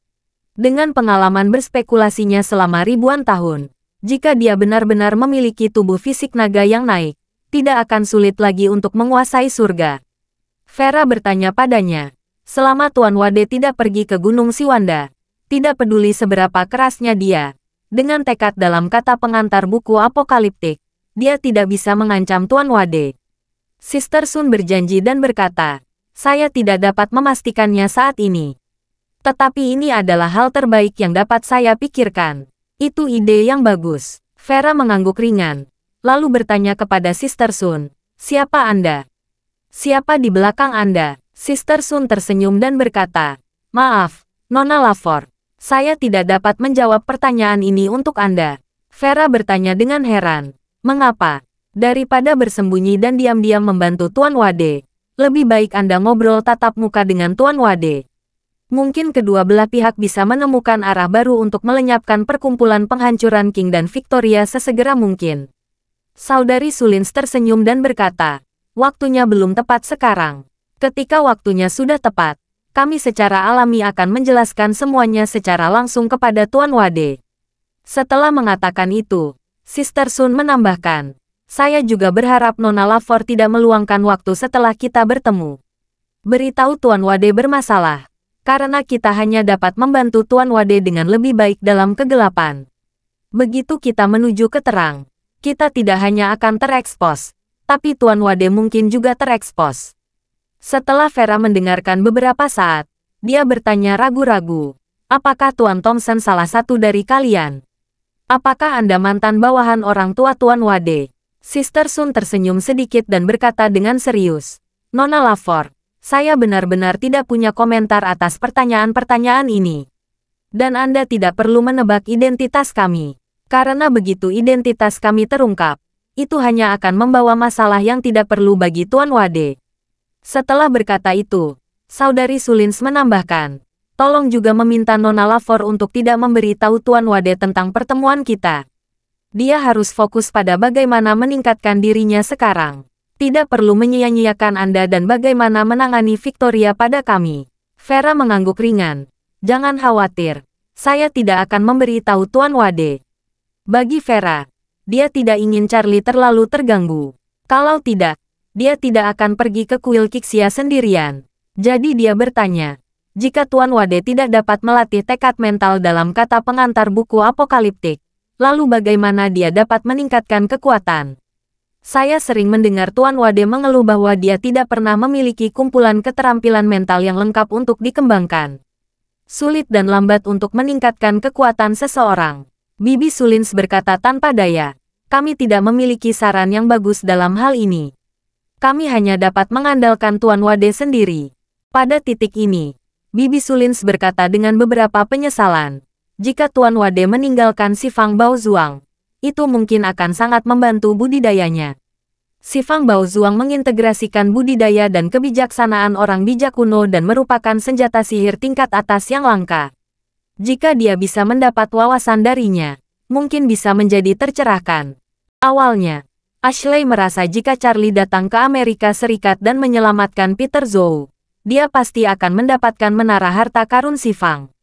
Dengan pengalaman berspekulasinya selama ribuan tahun, jika dia benar-benar memiliki tubuh fisik naga yang naik, tidak akan sulit lagi untuk menguasai surga." Vera bertanya padanya, "Selama Tuan Wade tidak pergi ke Gunung Siwanda, tidak peduli seberapa kerasnya dia, dengan tekad dalam kata pengantar buku apokaliptik, dia tidak bisa mengancam Tuan Wade." Sister Sun berjanji dan berkata, "Saya tidak dapat memastikannya saat ini. Tetapi ini adalah hal terbaik yang dapat saya pikirkan." "Itu ide yang bagus." Vera mengangguk ringan, lalu bertanya kepada Sister Sun, "Siapa Anda? Siapa di belakang Anda?" Sister Sun tersenyum dan berkata, "Maaf, Nona Lavor, saya tidak dapat menjawab pertanyaan ini untuk Anda." Vera bertanya dengan heran, "Mengapa? Daripada bersembunyi dan diam-diam membantu Tuan Wade, Lebih baik Anda ngobrol tatap muka dengan Tuan Wade. Mungkin kedua belah pihak bisa menemukan arah baru untuk melenyapkan perkumpulan penghancuran King dan Victoria sesegera mungkin. Saudari Sulins tersenyum dan berkata, waktunya belum tepat sekarang. Ketika waktunya sudah tepat, kami secara alami akan menjelaskan semuanya secara langsung kepada Tuan Wade. Setelah mengatakan itu, Sister Sun menambahkan, saya juga berharap Nona Lafor tidak meluangkan waktu setelah kita bertemu. Beritahu Tuan Wade bermasalah, karena kita hanya dapat membantu Tuan Wade dengan lebih baik dalam kegelapan. Begitu kita menuju ke terang, kita tidak hanya akan terekspos, tapi Tuan Wade mungkin juga terekspos. Setelah Vera mendengarkan beberapa saat, dia bertanya ragu-ragu, apakah Tuan Thompson salah satu dari kalian? Apakah Anda mantan bawahan orang tua Tuan Wade? Sister Sun tersenyum sedikit dan berkata dengan serius, Nona Lafor, saya benar-benar tidak punya komentar atas pertanyaan-pertanyaan ini. Dan Anda tidak perlu menebak identitas kami. Karena begitu identitas kami terungkap, itu hanya akan membawa masalah yang tidak perlu bagi Tuan Wade. Setelah berkata itu, Saudari Sulins menambahkan, tolong juga meminta Nona Lafor untuk tidak memberi tahu Tuan Wade tentang pertemuan kita. Dia harus fokus pada bagaimana meningkatkan dirinya sekarang. Tidak perlu menyia-nyiakan Anda dan bagaimana menangani Victoria pada kami. Vera mengangguk ringan. Jangan khawatir, saya tidak akan memberi tahu Tuan Wade. Bagi Vera, dia tidak ingin Charlie terlalu terganggu. Kalau tidak, dia tidak akan pergi ke kuil Kixia sendirian. Jadi dia bertanya, jika Tuan Wade tidak dapat melatih tekad mental dalam kata pengantar buku apokaliptik, lalu bagaimana dia dapat meningkatkan kekuatan? Saya sering mendengar Tuan Wade mengeluh bahwa dia tidak pernah memiliki kumpulan keterampilan mental yang lengkap untuk dikembangkan. Sulit dan lambat untuk meningkatkan kekuatan seseorang. Bibi Sulins berkata tanpa daya, kami tidak memiliki saran yang bagus dalam hal ini. Kami hanya dapat mengandalkan Tuan Wade sendiri. Pada titik ini, Bibi Sulins berkata dengan beberapa penyesalan, jika Tuan Wade meninggalkan si Fang Baozuang, itu mungkin akan sangat membantu budidayanya. Si Fang Baozuang mengintegrasikan budidaya dan kebijaksanaan orang bijak kuno dan merupakan senjata sihir tingkat atas yang langka. Jika dia bisa mendapat wawasan darinya, mungkin bisa menjadi tercerahkan. Awalnya, Ashley merasa jika Charlie datang ke Amerika Serikat dan menyelamatkan Peter Zhou, dia pasti akan mendapatkan menara harta karun si Fang.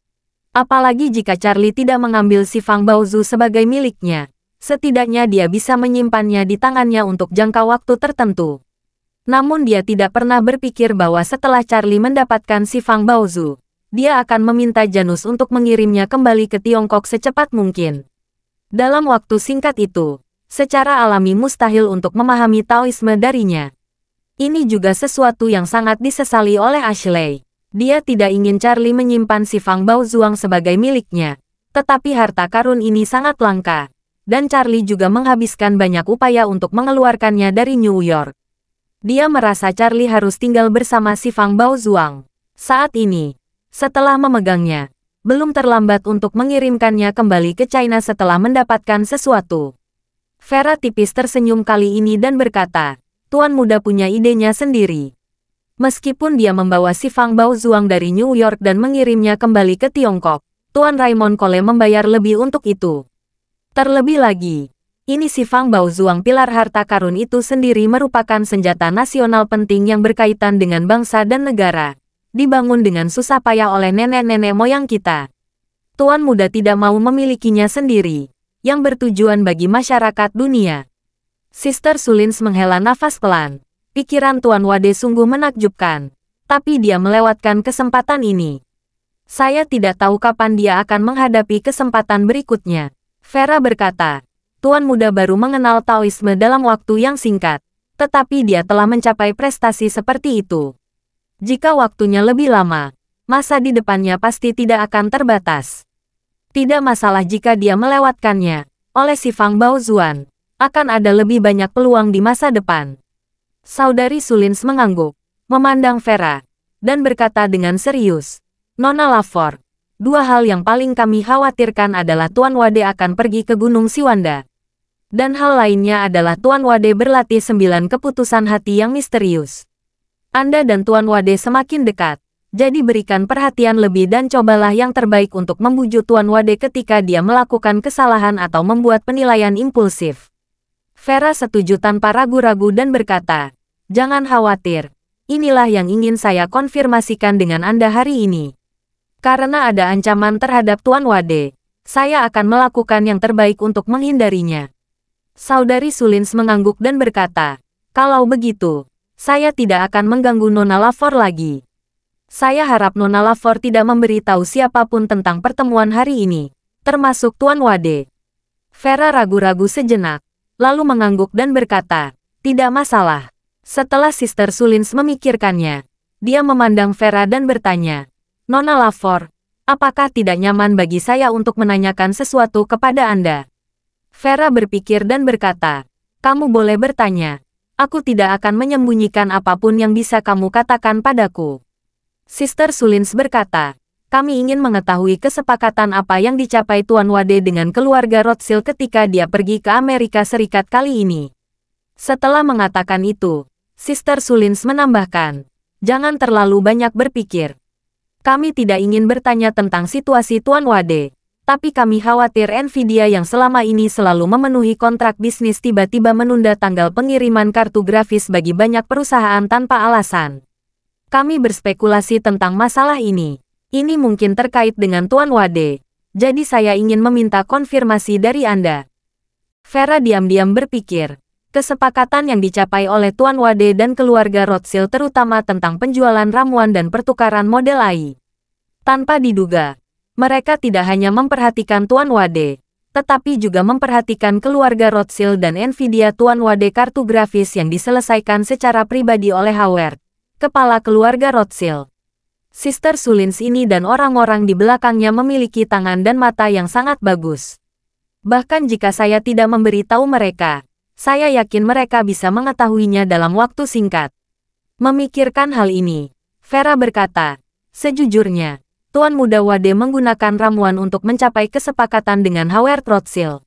Apalagi jika Charlie tidak mengambil si Fang Baozu sebagai miliknya, setidaknya dia bisa menyimpannya di tangannya untuk jangka waktu tertentu. Namun dia tidak pernah berpikir bahwa setelah Charlie mendapatkan si Fang Baozu, dia akan meminta Janus untuk mengirimnya kembali ke Tiongkok secepat mungkin. Dalam waktu singkat itu, secara alami mustahil untuk memahami Taoisme darinya. Ini juga sesuatu yang sangat disesali oleh Ashley. Dia tidak ingin Charlie menyimpan si Fang Baozuang sebagai miliknya, tetapi harta karun ini sangat langka, dan Charlie juga menghabiskan banyak upaya untuk mengeluarkannya dari New York. Dia merasa Charlie harus tinggal bersama si Fang Baozuang. Saat ini, setelah memegangnya, belum terlambat untuk mengirimkannya kembali ke China setelah mendapatkan sesuatu. Vera tipis tersenyum kali ini dan berkata, Tuan Muda punya idenya sendiri. Meskipun dia membawa si Fang Baozuang dari New York dan mengirimnya kembali ke Tiongkok, Tuan Raymond Cole membayar lebih untuk itu. Terlebih lagi, ini si Fang Baozuang pilar harta karun itu sendiri merupakan senjata nasional penting yang berkaitan dengan bangsa dan negara, dibangun dengan susah payah oleh nenek-nenek moyang kita. Tuan Muda tidak mau memilikinya sendiri, yang bertujuan bagi masyarakat dunia. Sister Sulins menghela nafas pelan. Pikiran Tuan Wade sungguh menakjubkan, tapi dia melewatkan kesempatan ini. Saya tidak tahu kapan dia akan menghadapi kesempatan berikutnya. Vera berkata, Tuan Muda baru mengenal Taoisme dalam waktu yang singkat, tetapi dia telah mencapai prestasi seperti itu. Jika waktunya lebih lama, masa di depannya pasti tidak akan terbatas. Tidak masalah jika dia melewatkannya, oleh si Fang Baozuan, akan ada lebih banyak peluang di masa depan. Saudari Sulins mengangguk, memandang Vera, dan berkata dengan serius, Nona Lafor, dua hal yang paling kami khawatirkan adalah Tuan Wade akan pergi ke Gunung Siwanda. Dan hal lainnya adalah Tuan Wade berlatih 9 keputusan hati yang misterius. Anda dan Tuan Wade semakin dekat. Jadi berikan perhatian lebih dan cobalah yang terbaik untuk membujuk Tuan Wade ketika dia melakukan kesalahan atau membuat penilaian impulsif. Vera setuju tanpa ragu-ragu dan berkata, "Jangan khawatir. Inilah yang ingin saya konfirmasikan dengan Anda hari ini. Karena ada ancaman terhadap Tuan Wade, saya akan melakukan yang terbaik untuk menghindarinya." Saudari Sullins mengangguk dan berkata, "Kalau begitu, saya tidak akan mengganggu Nona Lafor lagi. Saya harap Nona Lafor tidak memberitahu siapapun tentang pertemuan hari ini, termasuk Tuan Wade." Vera ragu-ragu sejenak, lalu mengangguk dan berkata, "Tidak masalah." Setelah Sister Sullins memikirkannya, dia memandang Vera dan bertanya, "Nona Lafor, apakah tidak nyaman bagi saya untuk menanyakan sesuatu kepada Anda?" Vera berpikir dan berkata, "Kamu boleh bertanya. Aku tidak akan menyembunyikan apapun yang bisa kamu katakan padaku." Sister Sullins berkata, "Kami ingin mengetahui kesepakatan apa yang dicapai Tuan Wade dengan keluarga Rothschild ketika dia pergi ke Amerika Serikat kali ini." Setelah mengatakan itu, Sister Sullins menambahkan, "Jangan terlalu banyak berpikir. Kami tidak ingin bertanya tentang situasi Tuan Wade, tapi kami khawatir Nvidia yang selama ini selalu memenuhi kontrak bisnis tiba-tiba menunda tanggal pengiriman kartu grafis bagi banyak perusahaan tanpa alasan. Kami berspekulasi tentang masalah ini. Ini mungkin terkait dengan Tuan Wade. Jadi saya ingin meminta konfirmasi dari Anda." Vera diam-diam berpikir. Kesepakatan yang dicapai oleh Tuan Wade dan keluarga Rothschild terutama tentang penjualan ramuan dan pertukaran model AI. Tanpa diduga, mereka tidak hanya memperhatikan Tuan Wade, tetapi juga memperhatikan keluarga Rothschild dan Nvidia. Tuan Wade kartu grafis yang diselesaikan secara pribadi oleh Howard, kepala keluarga Rothschild. Sister Sullins ini dan orang-orang di belakangnya memiliki tangan dan mata yang sangat bagus. Bahkan jika saya tidak memberitahu mereka, saya yakin mereka bisa mengetahuinya dalam waktu singkat. Memikirkan hal ini, Vera berkata, "Sejujurnya, Tuan Muda Wade menggunakan ramuan untuk mencapai kesepakatan dengan Howard Rothschild.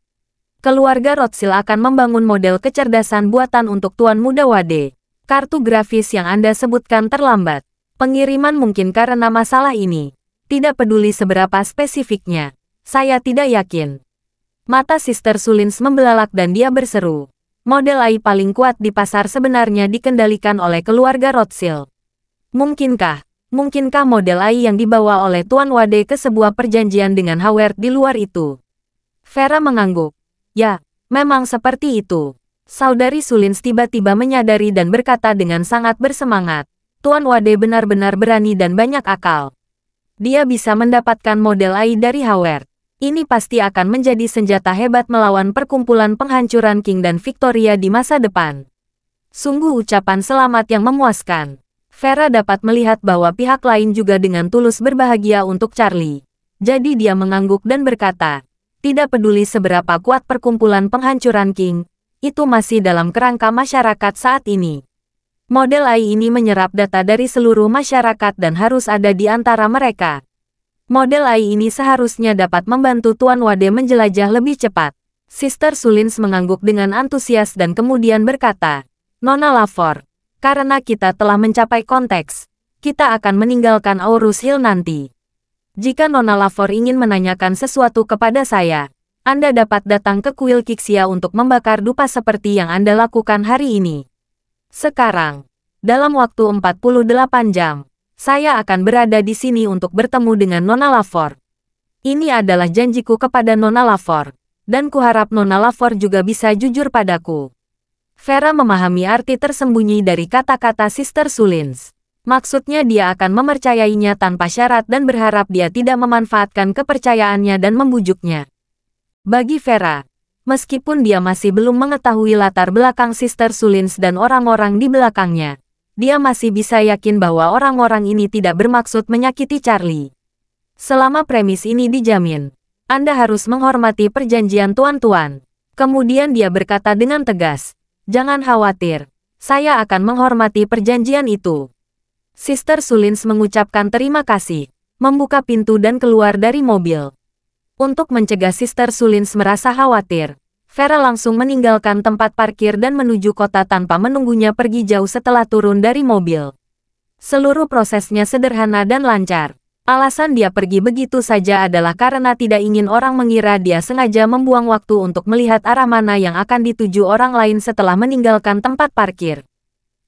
Keluarga Rothschild akan membangun model kecerdasan buatan untuk Tuan Muda Wade. Kartu grafis yang Anda sebutkan terlambat. Pengiriman mungkin karena masalah ini. Tidak peduli seberapa spesifiknya. Saya tidak yakin." Mata Sister Sullins membelalak dan dia berseru, "Model AI paling kuat di pasar sebenarnya dikendalikan oleh keluarga Rothschild. Mungkinkah model AI yang dibawa oleh Tuan Wade ke sebuah perjanjian dengan Howard di luar itu?" Vera mengangguk. "Ya, memang seperti itu." Saudari Sullins tiba-tiba menyadari dan berkata dengan sangat bersemangat, "Tuan Wade benar-benar berani dan banyak akal. Dia bisa mendapatkan model AI dari Howard. Ini pasti akan menjadi senjata hebat melawan perkumpulan penghancuran King dan Victoria di masa depan." Sungguh ucapan selamat yang memuaskan. Vera dapat melihat bahwa pihak lain juga dengan tulus berbahagia untuk Charlie. Jadi dia mengangguk dan berkata, "Tidak peduli seberapa kuat perkumpulan penghancuran King, itu masih dalam kerangka masyarakat saat ini. Model AI ini menyerap data dari seluruh masyarakat dan harus ada di antara mereka. Model AI ini seharusnya dapat membantu Tuan Wade menjelajah lebih cepat." Sister Sullins mengangguk dengan antusias dan kemudian berkata, "Nona Lafor, karena kita telah mencapai konteks, kita akan meninggalkan Aurus Hill nanti. Jika Nona Lafor ingin menanyakan sesuatu kepada saya, Anda dapat datang ke kuil Kixia untuk membakar dupa seperti yang Anda lakukan hari ini. Sekarang, dalam waktu 48 jam, saya akan berada di sini untuk bertemu dengan Nona Lafor. Ini adalah janjiku kepada Nona Lafor, dan kuharap Nona Lafor juga bisa jujur padaku." Vera memahami arti tersembunyi dari kata-kata Sister Sullins. Maksudnya dia akan mempercayainya tanpa syarat dan berharap dia tidak memanfaatkan kepercayaannya dan membujuknya. Bagi Vera, meskipun dia masih belum mengetahui latar belakang Sister Sullins dan orang-orang di belakangnya, dia masih bisa yakin bahwa orang-orang ini tidak bermaksud menyakiti Charlie. Selama premis ini dijamin, Anda harus menghormati perjanjian tuan-tuan. Kemudian dia berkata dengan tegas, "Jangan khawatir, saya akan menghormati perjanjian itu." Sister Sullins mengucapkan terima kasih, membuka pintu dan keluar dari mobil. Untuk mencegah Sister Sullins merasa khawatir, Vera langsung meninggalkan tempat parkir dan menuju kota tanpa menunggunya pergi jauh setelah turun dari mobil. Seluruh prosesnya sederhana dan lancar. Alasan dia pergi begitu saja adalah karena tidak ingin orang mengira dia sengaja membuang waktu untuk melihat arah mana yang akan dituju orang lain setelah meninggalkan tempat parkir.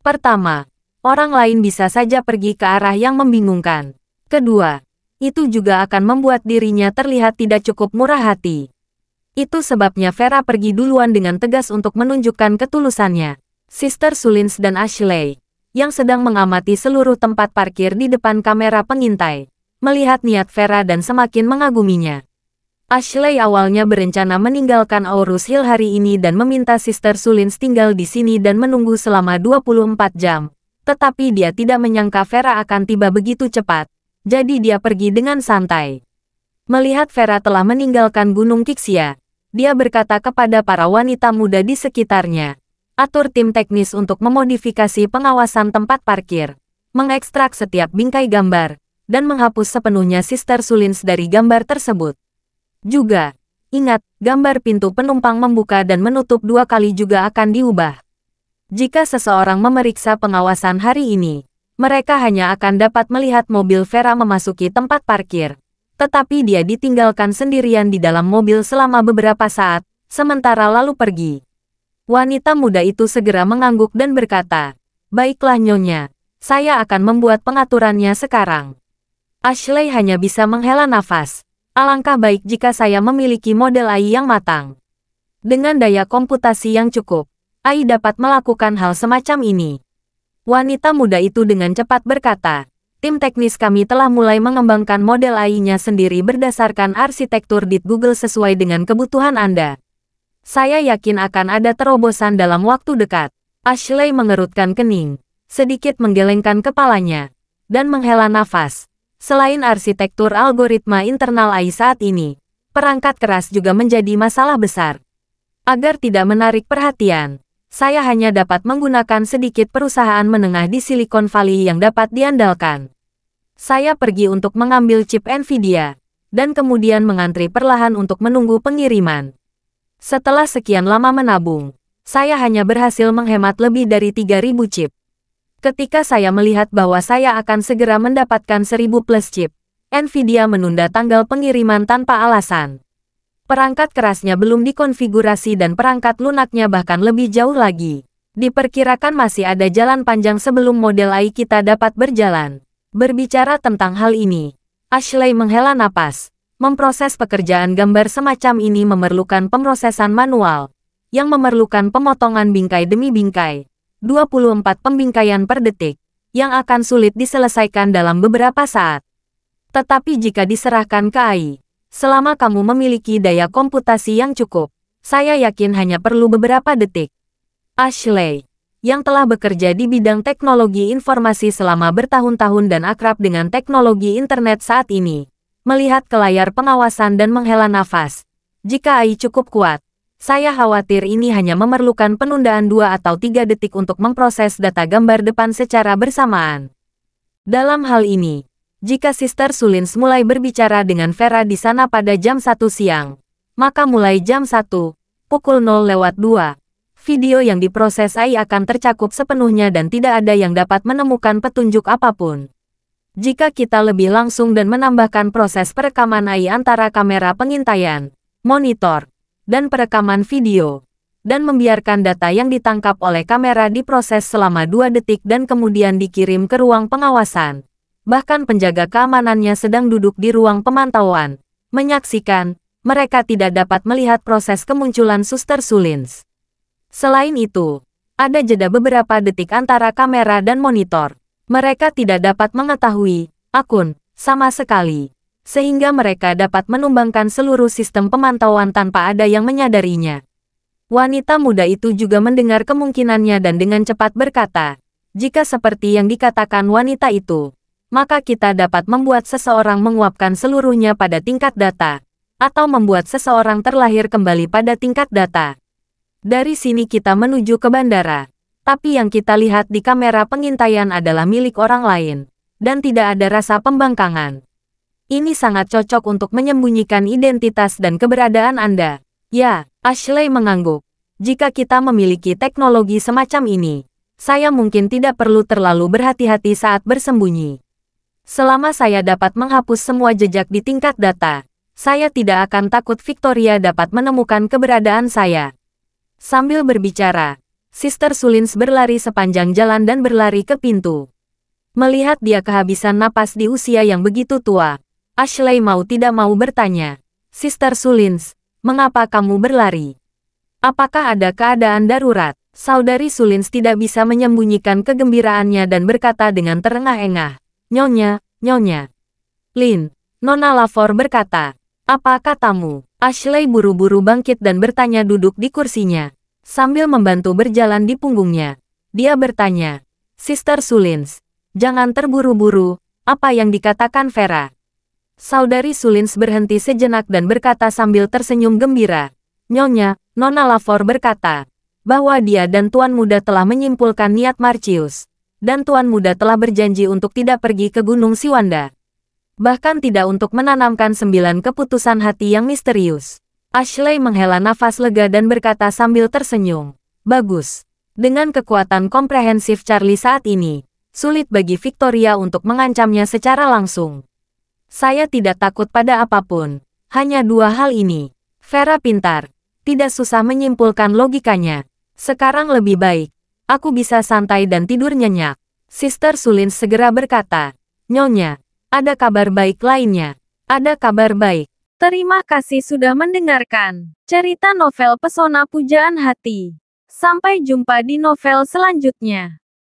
Pertama, orang lain bisa saja pergi ke arah yang membingungkan. Kedua, itu juga akan membuat dirinya terlihat tidak cukup murah hati. Itu sebabnya Vera pergi duluan dengan tegas untuk menunjukkan ketulusannya. Sister Sullins dan Ashley, yang sedang mengamati seluruh tempat parkir di depan kamera pengintai, melihat niat Vera dan semakin mengaguminya. Ashley awalnya berencana meninggalkan Aurus Hill hari ini dan meminta Sister Sullins tinggal di sini dan menunggu selama 24 jam. Tetapi dia tidak menyangka Vera akan tiba begitu cepat, jadi dia pergi dengan santai. Melihat Vera telah meninggalkan Gunung Kixia, dia berkata kepada para wanita muda di sekitarnya, atur tim teknis untuk memodifikasi pengawasan tempat parkir, mengekstrak setiap bingkai gambar, dan menghapus sepenuhnya Sister Sullins dari gambar tersebut. Juga, ingat, gambar pintu penumpang membuka dan menutup 2 kali juga akan diubah. Jika seseorang memeriksa pengawasan hari ini, mereka hanya akan dapat melihat mobil Vera memasuki tempat parkir, tetapi dia ditinggalkan sendirian di dalam mobil selama beberapa saat, sementara lalu pergi. Wanita muda itu segera mengangguk dan berkata, "Baiklah Nyonya, saya akan membuat pengaturannya sekarang." Ashley hanya bisa menghela nafas. Alangkah baik jika saya memiliki model AI yang matang. Dengan daya komputasi yang cukup, AI dapat melakukan hal semacam ini. Wanita muda itu dengan cepat berkata, tim teknis kami telah mulai mengembangkan model AI-nya sendiri berdasarkan arsitektur DIT Google sesuai dengan kebutuhan Anda. Saya yakin akan ada terobosan dalam waktu dekat. Ashley mengerutkan kening, sedikit menggelengkan kepalanya, dan menghela nafas. Selain arsitektur algoritma internal AI saat ini, perangkat keras juga menjadi masalah besar. Agar tidak menarik perhatian, saya hanya dapat menggunakan sedikit perusahaan menengah di Silicon Valley yang dapat diandalkan. Saya pergi untuk mengambil chip Nvidia, dan kemudian mengantri perlahan untuk menunggu pengiriman. Setelah sekian lama menabung, saya hanya berhasil menghemat lebih dari 3.000 chip. Ketika saya melihat bahwa saya akan segera mendapatkan 1.000 plus chip, Nvidia menunda tanggal pengiriman tanpa alasan. Perangkat kerasnya belum dikonfigurasi dan perangkat lunaknya bahkan lebih jauh lagi. Diperkirakan masih ada jalan panjang sebelum model AI kita dapat berjalan. Berbicara tentang hal ini, Ashley menghela napas. Memproses pekerjaan gambar semacam ini memerlukan pemrosesan manual, yang memerlukan pemotongan bingkai demi bingkai. 24 pembingkaian per detik, yang akan sulit diselesaikan dalam beberapa saat. Tetapi jika diserahkan ke AI, selama kamu memiliki daya komputasi yang cukup, saya yakin hanya perlu beberapa detik. Ashley, yang telah bekerja di bidang teknologi informasi selama bertahun-tahun dan akrab dengan teknologi internet saat ini, melihat ke layar pengawasan dan menghela nafas. Jika AI cukup kuat, saya khawatir ini hanya memerlukan penundaan 2 atau 3 detik untuk memproses data gambar depan secara bersamaan. Dalam hal ini, jika Sister Sullins mulai berbicara dengan Vera di sana pada jam 1 siang, maka mulai jam 1, pukul 0:02, video yang diproses AI akan tercakup sepenuhnya dan tidak ada yang dapat menemukan petunjuk apapun. Jika kita lebih langsung dan menambahkan proses perekaman AI antara kamera pengintaian, monitor, dan perekaman video, dan membiarkan data yang ditangkap oleh kamera diproses selama 2 detik dan kemudian dikirim ke ruang pengawasan. Bahkan penjaga keamanannya sedang duduk di ruang pemantauan, menyaksikan, mereka tidak dapat melihat proses kemunculan Sister Sullins. Selain itu, ada jeda beberapa detik antara kamera dan monitor. Mereka tidak dapat mengetahui akun sama sekali, sehingga mereka dapat menumbangkan seluruh sistem pemantauan tanpa ada yang menyadarinya. Wanita muda itu juga mendengar kemungkinannya dan dengan cepat berkata, jika seperti yang dikatakan wanita itu, maka kita dapat membuat seseorang menguapkan seluruhnya pada tingkat data, atau membuat seseorang terlahir kembali pada tingkat data. Dari sini kita menuju ke bandara, tapi yang kita lihat di kamera pengintaian adalah milik orang lain, dan tidak ada rasa pembangkangan. Ini sangat cocok untuk menyembunyikan identitas dan keberadaan Anda. Ya, Ashley mengangguk. Jika kita memiliki teknologi semacam ini, Saya mungkin tidak perlu terlalu berhati-hati saat bersembunyi. Selama saya dapat menghapus semua jejak di tingkat data, saya tidak akan takut Victoria dapat menemukan keberadaan saya. Sambil berbicara, Sister Sulins berlari sepanjang jalan dan berlari ke pintu. Melihat dia kehabisan napas di usia yang begitu tua, Ashley mau tidak mau bertanya, "Sister Sulins, mengapa kamu berlari? Apakah ada keadaan darurat?" Saudari Sulins tidak bisa menyembunyikan kegembiraannya dan berkata dengan terengah-engah, "Nyonya, Nyonya." "Lin," Nona Lavor berkata. "Apa katamu?" Ashley buru-buru bangkit dan bertanya duduk di kursinya. Sambil membantu berjalan di punggungnya, dia bertanya, "Sister Sulins, jangan terburu-buru, apa yang dikatakan Vera?" Saudari Sulins berhenti sejenak dan berkata sambil tersenyum gembira, "Nyonya," Nona Lavor berkata, "bahwa dia dan Tuan Muda telah menyimpulkan niat Marcius, dan Tuan Muda telah berjanji untuk tidak pergi ke Gunung Siwanda. Bahkan tidak untuk menanamkan 9 keputusan hati yang misterius." Ashley menghela nafas lega dan berkata sambil tersenyum, "Bagus. Dengan kekuatan komprehensif Charlie saat ini, sulit bagi Victoria untuk mengancamnya secara langsung. Saya tidak takut pada apapun, hanya 2 hal ini." Vera pintar, tidak susah menyimpulkan logikanya. "Sekarang lebih baik, aku bisa santai dan tidur nyenyak." Sister Sulins segera berkata, "Nyonya, ada kabar baik lainnya." "Ada kabar baik." Terima kasih sudah mendengarkan cerita novel Pesona Pujaan Hati. Sampai jumpa di novel selanjutnya.